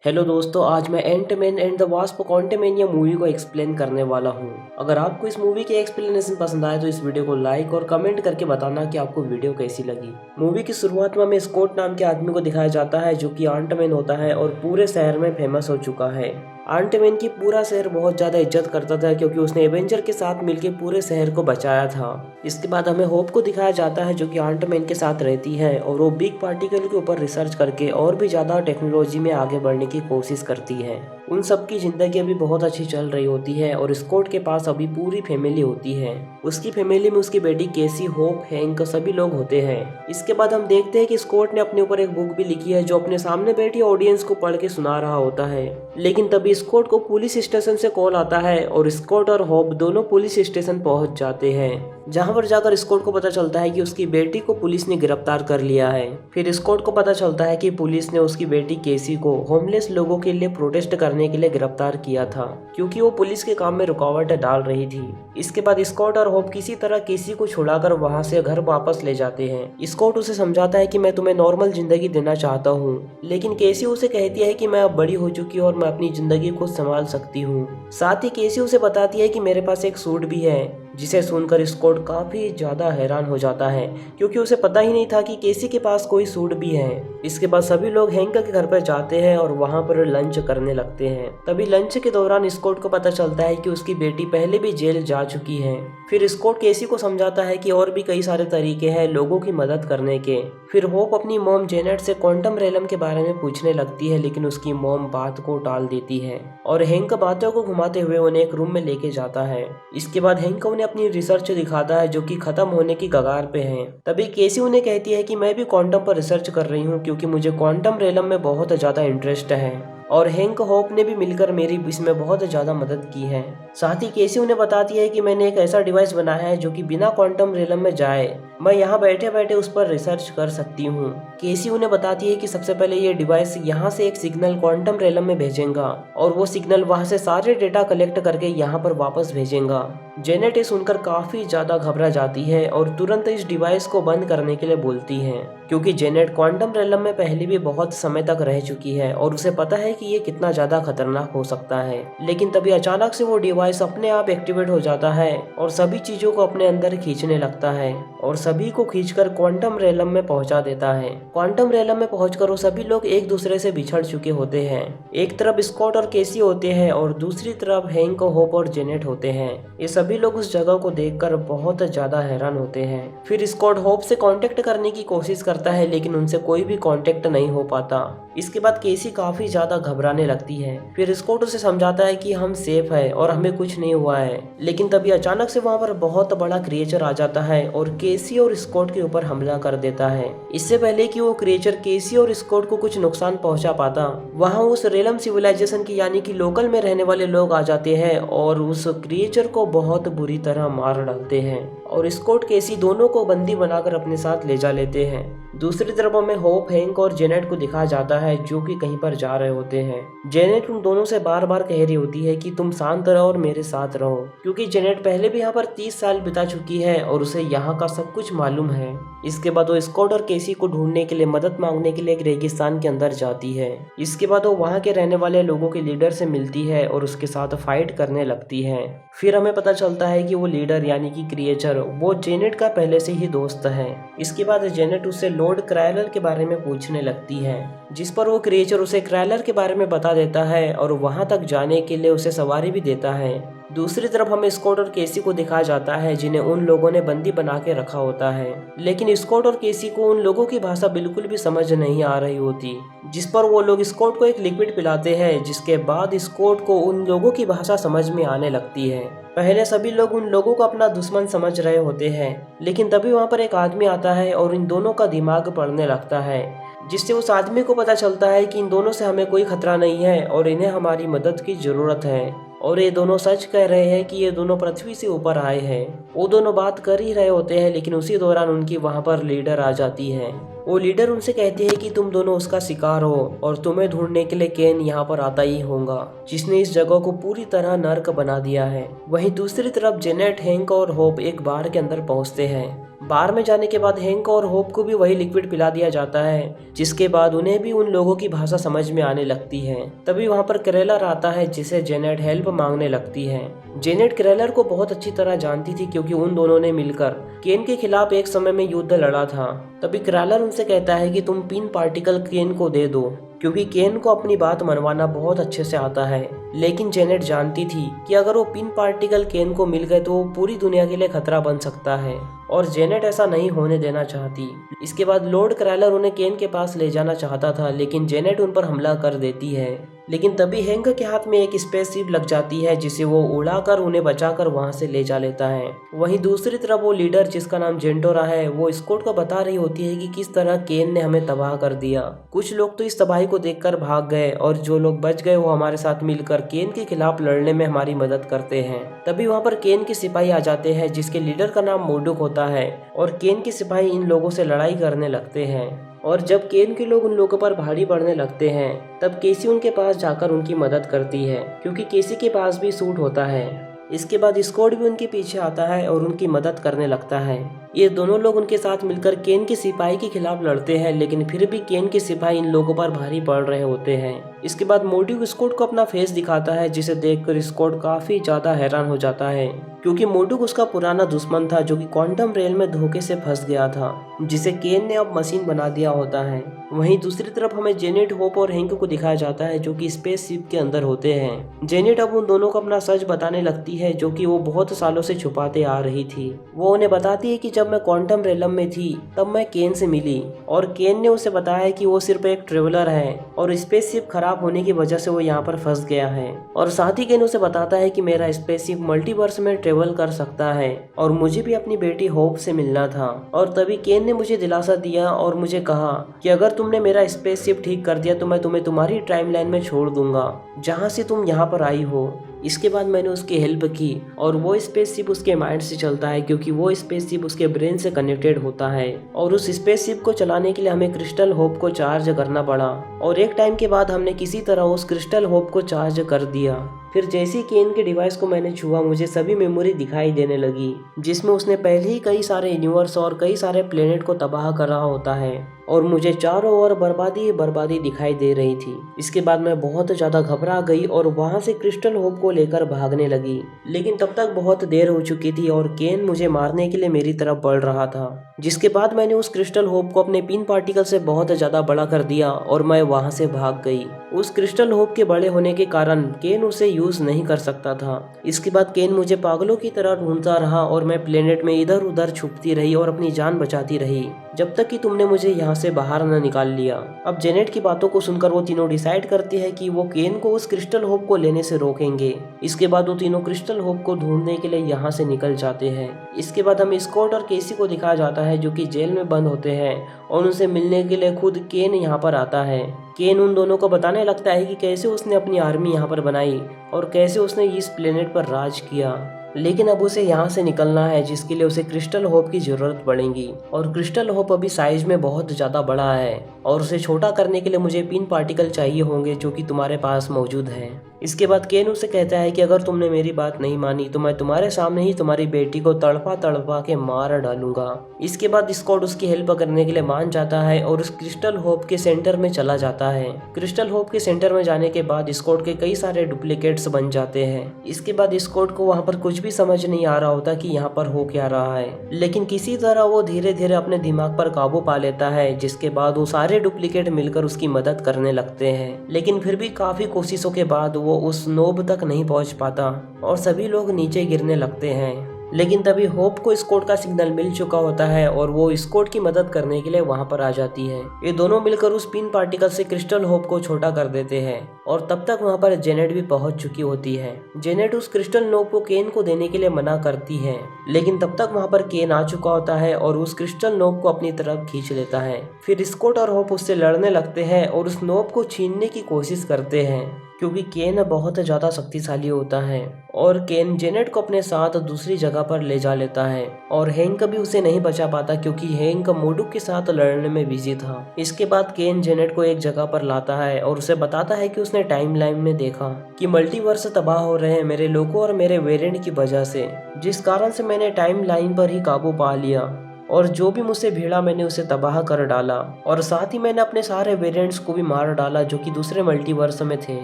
Hello दोस्तों, आज मैं Ant Man and the Wasp Quantumania movie को एक्सप्लेन करने वाला हूँ। अगर आपको इस मूवी के एक्सप्लेनेशन पसंद आए तो इस वीडियो को लाइक और कमेंट करके बताना कि आपको वीडियो कैसी लगी। मूवी की शुरुआत में हमें स्कॉट नाम के आदमी को दिखाया जाता है जो कि आंटमैन होता है और पूरे शहर में फेमस हो चुका है। आंटमैन की पूरा शहर बहुत ज्यादा इज्जत करता था क्योंकि उसने एवेंजर के साथ मिलकर पूरे शहर को बचाया था। इसके बाद हमें होप को दिखाया जाता है जो कि आंटमैन के साथ रहती है और वो बिग पार्टिकल के ऊपर रिसर्च करके और भी ज्यादा टेक्नोलॉजी में आगे बढ़ने की कोशिश करती है। उन सबकी जिंदगी अभी बहुत अच्छी चल रही होती है और स्कॉट के पास अभी पूरी फैमिली होती है। उसकी फैमिली में उसकी बेटी केसी, होप, हैंक सभी लोग होते हैं। इसके बाद हम देखते हैं कि स्कॉट ने अपने ऊपर एक बुक भी लिखी है जो अपने सामने बैठी ऑडियंस को पढ़ के सुना रहा होता है। लेकिन तभी स्कॉट को पुलिस स्टेशन से कॉल आता है और स्कॉट और होप दोनों पुलिस स्टेशन पहुंच जाते हैं, जहां पर जाकर स्कॉट को पता चलता है कि उसकी बेटी को पुलिस ने गिरफ्तार कर लिया है। फिर स्कॉट को पता चलता है कि पुलिस ने उसकी बेटी केसी को होमलेस लोगों के लिए प्रोटेस्ट करने के लिए गिरफ्तार किया था क्योंकि वो पुलिस के काम में रुकावट डाल रही थी। इसके बाद स्कॉट और होप किसी तरह केसी को छुड़ाकर वहां से घर वापस ले जाते हैं। स्कॉट उसे समझाता है कि मैं तुम्हें नॉर्मल जिंदगी देना चाहता हूँ, लेकिन केसी उसे कहती है कि मैं अब बड़ी हो चुकी हूँ और मैं अपनी जिंदगी खुद संभाल सकती हूँ। साथ ही केसी उसे बताती है कि मेरे पास एक सूट भी है, जिसे सुनकर स्कॉट काफी ज्यादा हैरान हो जाता है क्योंकि उसे पता ही नहीं था कि केसी के पास कोई सूट भी है। इसके बाद सभी लोग हैंक के घर पर जाते हैं और वहां पर लंच करने लगते हैं। तभी लंच के दौरान स्कॉट को पता चलता है कि उसकी बेटी पहले भी जेल जा चुकी है। फिर स्कॉट केसी को समझाता है कि और भी कई सारे तरीके हैं लोगों की मदद करने के। फिर होप अपनी मॉम जेनेट से क्वांटम रेलम के बारे में पूछने लगती है, लेकिन उसकी मॉम बात को टाल देती है और हैंक बातों को घुमाते हुए उन्हें एक रूम में लेके जाता है। इसके बाद हैंक उन्हें अपनी रिसर्च दिखाता है जो कि खत्म होने की कगार पे है। तभी केसी उन्हें कहती है कि मैं भी क्वांटम पर रिसर्च कर रही हूँ क्योंकि मुझे क्वांटम रेलम में बहुत ज्यादा इंटरेस्ट है और हैंक होप ने भी मिलकर मेरी इसमें बहुत ज्यादा मदद की है। साथ ही केसी उन्हें बताती है कि मैंने एक ऐसा डिवाइस बनाया है जो कि बिना क्वांटम रेलम में जाए मैं यहाँ बैठे बैठे उस पर रिसर्च कर सकती हूँ। केसी उन्हें बताती है कि सबसे पहले ये डिवाइस यहाँ से एक सिग्नल क्वांटम रेलम में भेजेगा और वो सिग्नल वहाँ से सारे डेटा कलेक्ट करके यहाँ पर वापस भेजेगा। जेनेट ये सुनकर काफी ज्यादा घबरा जाती है और तुरंत इस डिवाइस को बंद करने के लिए बोलती है क्योंकि जेनेट क्वांटम रेलम में पहले भी बहुत समय तक रह चुकी है और उसे पता है कि ये कितना ज्यादा खतरनाक हो सकता है। लेकिन तभी अचानक से वो डिवाइस अपने आप एक्टिवेट हो जाता है और सभी चीजों को अपने अंदर खींचने लगता है और सभी को खींचकर क्वांटम रेलम में पहुंचा देता है। क्वांटम रेलम में पहुंचकर वो सभी लोग एक दूसरे से बिछड़ चुके होते हैं। एक तरफ स्कॉट और केसी होते हैं और दूसरी तरफ हैंक, होप और जेनेट होते हैं। ये सभी लोग उस जगह को देखकर बहुत ज्यादा हैरान होते हैं। फिर स्कॉट होप से कांटेक्ट करने की कोशिश करता है लेकिन उनसे कोई भी कांटेक्ट नहीं हो पाता। इसके बाद केसी काफी ज्यादा घबराने लगती है। फिर स्कॉट उसे समझाता है कि हम सेफ है और हमें कुछ नहीं हुआ है, लेकिन तभी अचानक से वहाँ पर बहुत बड़ा क्रिएचर आ जाता है और केसी और स्कॉट के ऊपर हमला कर देता है। इससे पहले कि वो क्रिएचर केसी और स्कॉट को कुछ नुकसान पहुंचा पाता, वहाँ उस रेलम सिविलाइजेशन की यानी कि लोकल में रहने वाले लोग आ जाते हैं और उस क्रिएचर को बहुत बुरी तरह मार डालते हैं और स्कॉट केसी दोनों को बंदी बनाकर अपने साथ ले जा लेते हैं। दूसरी तरफ हमें होप, हैंक और जेनेट को दिखाया जाता है जो कि कहीं पर जा रहे होते हैं। जेनेट उन दोनों से बार बार कह रही होती है कि तुम शांत रहो और मेरे साथ रहो क्योंकि जेनेट पहले भी यहाँ पर 30 साल बिता चुकी है और उसे यहाँ का सब कुछ मालूम है। इसके बाद वो स्कॉट और केसी को ढूंढने के लिए मदद मांगने के लिए एक रेगिस्तान के अंदर जाती है। इसके बाद वो वहाँ के रहने वाले लोगों के लीडर से मिलती है और उसके साथ फाइट करने लगती है। फिर हमें पता चलता है कि वो लीडर यानी कि क्रिएचर वो जेनेट का पहले से ही दोस्त है। इसके बाद जेनेट उससे लॉर्ड क्रायलर के बारे में पूछने लगती है, जिस पर वो क्रिएचर उसे क्रायलर के बारे में बता देता है और वहां तक जाने के लिए उसे सवारी भी देता है। दूसरी तरफ हमें स्कॉट और केसी को दिखाया जाता है जिन्हें उन लोगों ने बंदी बना के रखा होता है, लेकिन स्कॉट और केसी को उन लोगों की भाषा बिल्कुल भी समझ नहीं आ रही होती, जिस पर वो लोग स्कॉट को एक लिक्विड पिलाते हैं, जिसके बाद स्कॉट को उन लोगों की भाषा समझ में आने लगती है। पहले सभी लोग उन लोगों को अपना दुश्मन समझ रहे होते हैं, लेकिन तभी वहाँ पर एक आदमी आता है और इन दोनों का दिमाग पढ़ने लगता है, जिससे उस आदमी को पता चलता है कि इन दोनों से हमें कोई खतरा नहीं है और इन्हें हमारी मदद की जरूरत है और ये दोनों सच कह रहे हैं कि ये दोनों पृथ्वी से ऊपर आए हैं। वो दोनों बात कर ही रहे होते हैं, लेकिन उसी दौरान उनकी वहाँ पर लीडर आ जाती है। वो लीडर उनसे कहती है कि तुम दोनों उसका शिकार हो और तुम्हें ढूंढने के लिए केन यहाँ पर आता ही होगा, जिसने इस जगह को पूरी तरह नर्क बना दिया है। वहीं दूसरी तरफ जेनेट, हैंक और होप एक बार के अंदर पहुँचते हैं। बार में जाने के बाद हैंक और होप को भी वही लिक्विड पिला दिया जाता है, जिसके बाद उन्हें भी उन लोगों की भाषा समझ में आने लगती है। तभी वहाँ पर क्रेलर आता है, जिसे जेनेट हेल्प मांगने लगती है। जेनेट क्रेलर को बहुत अच्छी तरह जानती थी क्योंकि उन दोनों ने मिलकर केन के खिलाफ एक समय में युद्ध लड़ा था। तभी क्रेलर उनसे कहता है कि तुम पिन पार्टिकल केन को दे दो, क्योंकि केन को अपनी बात मनवाना बहुत अच्छे से आता है। लेकिन जेनेट जानती थी कि अगर वो पिन पार्टिकल केन को मिल गए तो वो पूरी दुनिया के लिए खतरा बन सकता है, और जेनेट ऐसा नहीं होने देना चाहती। इसके बाद लॉर्ड क्रेलर उन्हें केन के पास ले जाना चाहता था, लेकिन जेनेट उन पर हमला कर देती है। लेकिन तभी हैंक के हाथ में एक स्पेसशिप लग जाती है, जिसे वो उड़ाकर उन्हें बचाकर वहां से ले जा लेता है। वहीं दूसरी तरफ वो लीडर, जिसका नाम जेंटोरा है, वो स्कॉट को बता रही होती है कि किस तरह केन ने हमें तबाह कर दिया। कुछ लोग तो इस तबाही को देखकर भाग गए, और जो लोग बच गए वो हमारे साथ मिलकर केन के खिलाफ लड़ने में हमारी मदद करते हैं। तभी वहाँ पर केन के सिपाही आ जाते हैं, जिसके लीडर का नाम मोर्डुक होता है, और केन के सिपाही इन लोगों से लड़ाई करने लगते हैं। और जब केन के लोग उन लोगों पर भारी पड़ने लगते हैं, तब केसी उनके पास जाकर उनकी मदद करती है, क्योंकि केसी के पास भी सूट होता है। इसके बाद स्कॉट भी उनके पीछे आता है और उनकी मदद करने लगता है। ये दोनों लोग उनके साथ मिलकर केन के सिपाही के खिलाफ लड़ते हैं, लेकिन फिर भी केन के सिपाही इन लोगों पर भारी पड़ रहे होते हैं। इसके बाद मोर्ड्यूक स्कॉट को अपना फेस दिखाता है, जिसे देखकर स्कॉट काफी ज्यादा हैरान हो जाता है, क्योंकि मोर्ड्यूक उसका पुराना दुश्मन था, जो कि क्वांटम रेल में धोखे से फंस गया था, जिसे केन ने अब मशीन बना दिया होता है। वहीं दूसरी तरफ हमें जेनेट, होप और हैंक को दिखाया जाता है, जो कि स्पेसशिप के अंदर होते हैं। जेनेट अब उन दोनों को अपना सच बताने लगती है, जो कि वो बहुत सालों से छुपाते आ रही थी। वो उन्हें बताती है कि जब मैं क्वांटम रेलम में थी तब मैं केन से मिली, और केन ने उसे बताया कि वो सिर्फ एक ट्रेवलर है और स्पेसशिप खराब होने की वजह से वो यहाँ पर फंस गया है। और साथ ही केन उसे बताता है कि मेरा स्पेसशिप मल्टीवर्स में ट्रेवल कर सकता है और मुझे भी अपनी बेटी होप से मिलना था। और तभी केन ने मुझे दिलासा दिया और मुझे कहा कि अगर तुमने मेरा स्पेसशिप ठीक कर दिया तो मैं तुम्हें तुम्हारी टाइमलाइन में छोड़ दूंगा, जहाँ से तुम यहाँ पर आई हो। इसके बाद मैंने उसकी हेल्प की, और वो स्पेसशिप उसके माइंड से चलता है, क्योंकि वो स्पेसशिप उसके ब्रेन से कनेक्टेड होता है। और उस स्पेसशिप को चलाने के लिए हमें क्रिस्टल होप को चार्ज करना पड़ा, और एक टाइम के बाद हमने किसी तरह उस क्रिस्टल होप को चार्ज कर दिया। फिर जैसे ही केन के डिवाइस को मैंने छुआ, मुझे सभी मेमोरी दिखाई देने लगी, जिसमें उसने पहले ही कई सारे यूनिवर्स और कई सारे प्लेनेट को तबाह कर रहा होता है, और मुझे चारों ओर बर्बादी ही बर्बादी दिखाई दे रही थी। इसके बाद मैं बहुत ज्यादा घबरा गई और वहां से क्रिस्टल होप को लेकर भागने लगी, लेकिन तब तक बहुत देर हो चुकी थी और केन मुझे मारने के लिए मेरी तरफ बढ़ रहा था। जिसके बाद मैंने उस क्रिस्टल होप को अपने पिन पार्टिकल से बहुत ज्यादा बड़ा कर दिया और मैं वहां से भाग गई। उस क्रिस्टल होप के बड़े होने के कारण केन उसे यूज नहीं कर सकता था। इसके बाद केन मुझे पागलों की तरह ढूंढता रहा और मैं प्लेनेट में इधर उधर छुपती रही और अपनी जान बचाती रही, जब तक कि तुमने मुझे यहाँ से बाहर न निकाल लिया। अब जेनेट की बातों को सुनकर वो तीनों डिसाइड करते हैं कि वो केन को उस क्रिस्टल होप को लेने से रोकेंगे। इसके बाद वो तीनों क्रिस्टल होप को ढूंढने के लिए यहाँ से निकल जाते हैं। इसके बाद हमें स्कॉट और केसी को दिखाया जाता है, जो कि जेल में बंद होते हैं, और उनसे मिलने के लिए खुद केन यहाँ पर आता है। केन उन दोनों को बताने लगता है कि कैसे उसने अपनी आर्मी यहाँ पर बनाई और कैसे उसने इस प्लेनेट पर राज किया, लेकिन अब उसे यहाँ से निकलना है, जिसके लिए उसे क्रिस्टल होप की जरूरत पड़ेगी। और क्रिस्टल होप अभी साइज में बहुत ज्यादा बड़ा है, और उसे छोटा करने के लिए मुझे पिन पार्टिकल चाहिए होंगे, जो कि तुम्हारे पास मौजूद है। इसके बाद केन उसे कहता है कि अगर तुमने मेरी बात नहीं मानी तो मैं तुम्हारे सामने ही तुम्हारी बेटी को तड़पा तड़पा के मार डालूंगा। इसके बाद स्कॉट उसकी हेल्प करने के लिए मान जाता है और उस क्रिस्टल होप के सेंटर में चला जाता है। क्रिस्टल होप के सेंटर में जाने के बाद स्कॉट के कई सारे डुप्लीकेट्स बन जाते हैं। इसके बाद स्कॉट को वहाँ पर कुछ भी समझ नहीं आ रहा होता कि यहाँ पर हो क्या रहा है, लेकिन किसी तरह वो धीरे धीरे अपने दिमाग पर काबू पा लेता है, जिसके बाद वो सारे डुप्लीकेट मिलकर उसकी मदद करने लगते हैं। लेकिन फिर भी काफी कोशिशों के बाद वो उस नोब तक नहीं पहुंच पाता और सभी लोग नीचे गिरने लगते हैं। लेकिन तभी होप को स्कॉट का सिग्नल मिल चुका होता है और वो स्कॉट की मदद करने के लिए वहां पर आ जाती है। ये दोनों मिलकर उस पिन पार्टिकल से क्रिस्टल होप को छोटा कर देते हैं, और तब तक वहां पर जेनेट भी पहुंच चुकी होती है। जेनेट उस क्रिस्टल नोब को केन को देने के लिए मना करती है, लेकिन तब तक वहां पर केन आ चुका होता है और उस क्रिस्टल नोब को अपनी तरफ खींच लेता है। फिर स्कॉट और होप उससे लड़ने लगते हैं और उस नोब को छीनने की कोशिश करते हैं, क्योंकि केन बहुत ज्यादा शक्तिशाली होता है। और केन जेनेट को अपने साथ दूसरी जगह पर ले जा लेता है, और हैंक भी उसे नहीं बचा पाता क्योंकि हैंक मोर्डुक के साथ लड़ने में बिजी था। इसके बाद केन जेनेट को एक जगह पर लाता है और उसे बताता है कि उसने टाइमलाइन में देखा कि मल्टीवर्स तबाह हो रहे हैं मेरे लोगों और मेरे वेरिएंट की वजह से, जिस कारण से मैंने टाइमलाइन पर ही काबू पा लिया। और जो भी मुझसे भिड़ा मैंने उसे तबाह कर डाला, और साथ ही मैंने अपने सारे वेरिएंट्स को भी मार डाला जो कि दूसरे मल्टीवर्स में थे।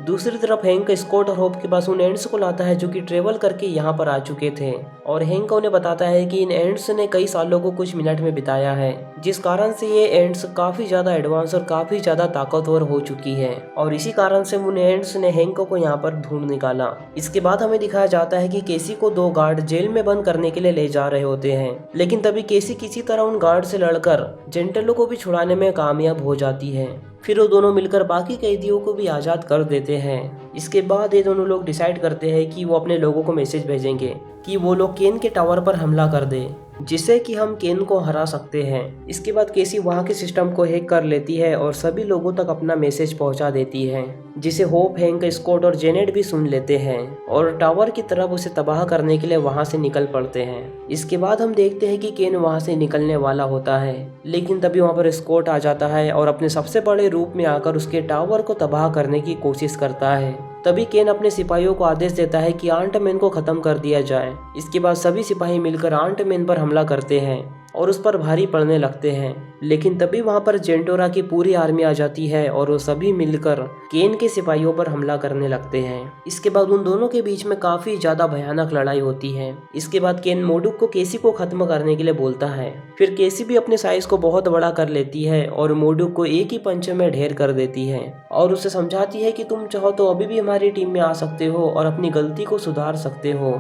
दूसरी तरफ हैंक स्कॉट और होप के पास उन एंड्स को लाता है जो कि ट्रेवल करके यहाँ पर आ चुके थे, और हैंक उन्हें बताता है कि इन एंड्स ने कई सालों को कुछ मिनट में बिताया है, जिस कारण से ये एंड्स काफी ज्यादा एडवांस और काफी ज्यादा ताकतवर हो चुकी है, और इसी कारण से उन एंड्स ने हैंक को यहाँ पर ढूंढ निकाला। इसके बाद हमें दिखाया जाता है कि केसी को 2 गार्ड जेल में बंद करने के लिए ले जा रहे होते हैं, लेकिन तभी केसी किसी तरह उन गार्ड से लड़कर जेंटेलो को भी छुड़ाने में कामयाब हो जाती है। फिर वो दोनों मिलकर बाकी कैदियों को भी आज़ाद कर देते हैं। इसके बाद ये दोनों लोग डिसाइड करते हैं कि वो अपने लोगों को मैसेज भेजेंगे कि वो लोग केन के टावर पर हमला कर दे, जिससे कि हम केन को हरा सकते हैं। इसके बाद केसी वहाँ के सिस्टम को हैक कर लेती है और सभी लोगों तक अपना मैसेज पहुँचा देती है, जिसे होप, हैंक, स्कॉट और जेनेट भी सुन लेते हैं और टावर की तरफ उसे तबाह करने के लिए वहाँ से निकल पड़ते हैं। इसके बाद हम देखते हैं कि केन वहाँ से निकलने वाला होता है, लेकिन तभी वहाँ पर स्कॉट आ जाता है और अपने सबसे बड़े रूप में आकर उसके टावर को तबाह करने की कोशिश करता है। तभी केन अपने सिपाहियों को आदेश देता है कि आंट मैन को खत्म कर दिया जाए। इसके बाद सभी सिपाही मिलकर आंट मैन पर हमला करते हैं और उस पर भारी पड़ने लगते हैं, लेकिन तभी वहां पर जेंटोरा की पूरी आर्मी आ जाती है और वो सभी मिलकर केन के सिपाहियों पर हमला करने लगते हैं। इसके बाद उन दोनों के बीच में काफी ज्यादा भयानक लड़ाई होती है। इसके बाद केन मोडुक को केसी को खत्म करने के लिए बोलता है। फिर केसी भी अपने साइज को बहुत बड़ा कर लेती है और मोडुक को एक ही पंच में ढेर कर देती है और उसे समझाती है कि तुम चाहो तो अभी भी हमारी टीम में आ सकते हो और अपनी गलती को सुधार सकते हो।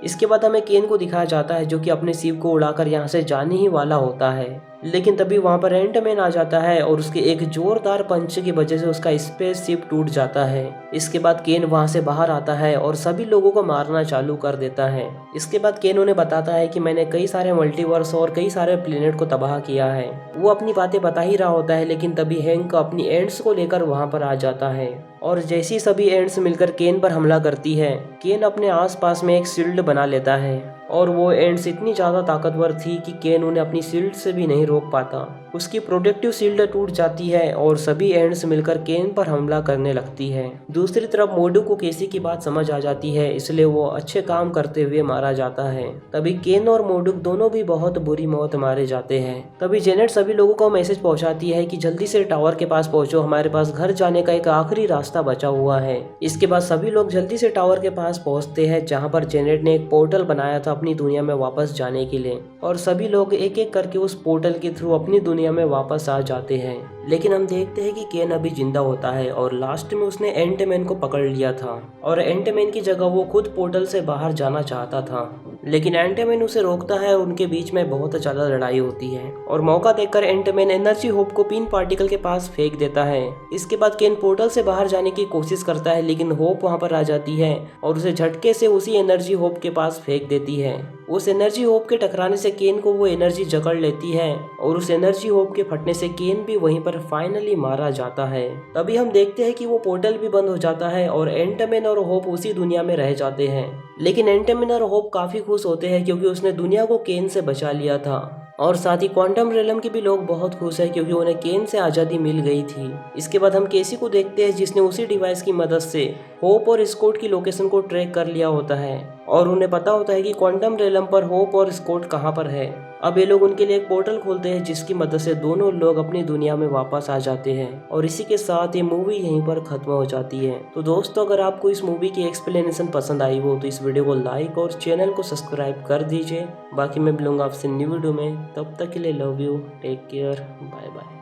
इसके बाद हमें केन को दिखाया जाता है जो कि अपने शिप को उड़ाकर यहाँ से जाने ही वाला होता है, लेकिन तभी वहाँ पर एंटमैन आ जाता है और उसके एक जोरदार पंच की वजह से उसका स्पेस शिप टूट जाता है। इसके बाद केन वहाँ से बाहर आता है और सभी लोगों को मारना चालू कर देता है। इसके बाद केन उन्हें बताता है कि मैंने कई सारे मल्टीवर्स और कई सारे प्लेनेट को तबाह किया है। वो अपनी बातें बता ही रहा होता है, लेकिन तभी हैंक अपनी एंड्स को लेकर वहाँ पर आ जाता है और जैसी सभी एंड्स मिलकर केन पर हमला करती है, केन अपने आसपास में एक शील्ड बना लेता है और वो एंड्स इतनी ज्यादा ताकतवर थी कि केन उन्हें अपनी शील्ड से भी नहीं रोक पाता। उसकी प्रोटेक्टिव शील्ड टूट जाती है और सभी एंड्स मिलकर केन पर हमला करने लगती है। दूसरी तरफ मोडू को केसी की बात समझ आ जाती है, इसलिए वो अच्छे काम करते हुए मारा जाता है। तभी केन और मोडुक दोनों भी बहुत बुरी मौत मारे जाते हैं। तभी जेनेट सभी लोगों को मैसेज पहुंचाती है कि जल्दी से टावर के पास पहुंचो, हमारे पास घर जाने का एक आखिरी रास्ता बचा हुआ है। इसके बाद सभी लोग जल्दी से टावर के पास पहुंचते हैं जहां पर जेनेट ने एक पोर्टल बनाया था अपनी दुनिया में वापस जाने के लिए, और सभी लोग एक एक करके उस पोर्टल के थ्रू अपनी दुनिया में वापस आ जाते हैं। लेकिन हम देखते हैं कि केन अभी जिंदा होता है और लास्ट में उसने एंटमैन को पकड़ लिया था और एंटमैन की जगह वो खुद पोर्टल से बाहर जाना चाहता था, लेकिन एंटमैन उसे रोकता है और उनके बीच में बहुत ज्यादा लड़ाई होती है और मौका देखकर एंटमैन एनर्जी होप को पिन पार्टिकल के पास फेंक देता है। इसके बाद केन पोर्टल से बाहर जाने की कोशिश करता है, लेकिन होप वहां पर आ जाती है और उसे झटके से उसी एनर्जी होप के पास फेंक देती है। उस एनर्जी होप के टकराने से केन को वो एनर्जी जकड़ लेती है और उस एनर्जी होप के फटने से केन भी वहीं पर फाइनली मारा जाता है। तभी हम देखते हैं कि वो पोर्टल भी बंद हो जाता है और एंटमैन और होप उसी दुनिया में रह जाते हैं। लेकिन एंटमैन और होप काफी खुश होते हैं क्योंकि उसने दुनिया को केन से बचा लिया था, और साथ ही क्वांटम रेलम के भी लोग बहुत खुश हैं क्योंकि उन्हें केन से आज़ादी मिल गई थी। इसके बाद हम केसी को देखते हैं जिसने उसी डिवाइस की मदद से होप और स्कॉट की लोकेशन को ट्रैक कर लिया होता है और उन्हें पता होता है कि क्वांटम रेलम पर होप और स्कॉट कहाँ पर है। अब ये लोग उनके लिए एक पोर्टल खोलते हैं जिसकी मदद से दोनों लोग अपनी दुनिया में वापस आ जाते हैं, और इसी के साथ ये मूवी यहीं पर खत्म हो जाती है। तो दोस्तों, अगर आपको इस मूवी की एक्सप्लेनेशन पसंद आई हो तो इस वीडियो को लाइक और चैनल को सब्सक्राइब कर दीजिए। बाकी मैं मिलूंगा आपसे न्यू वीडियो में, तब तक के लिए love you, take care, bye bye.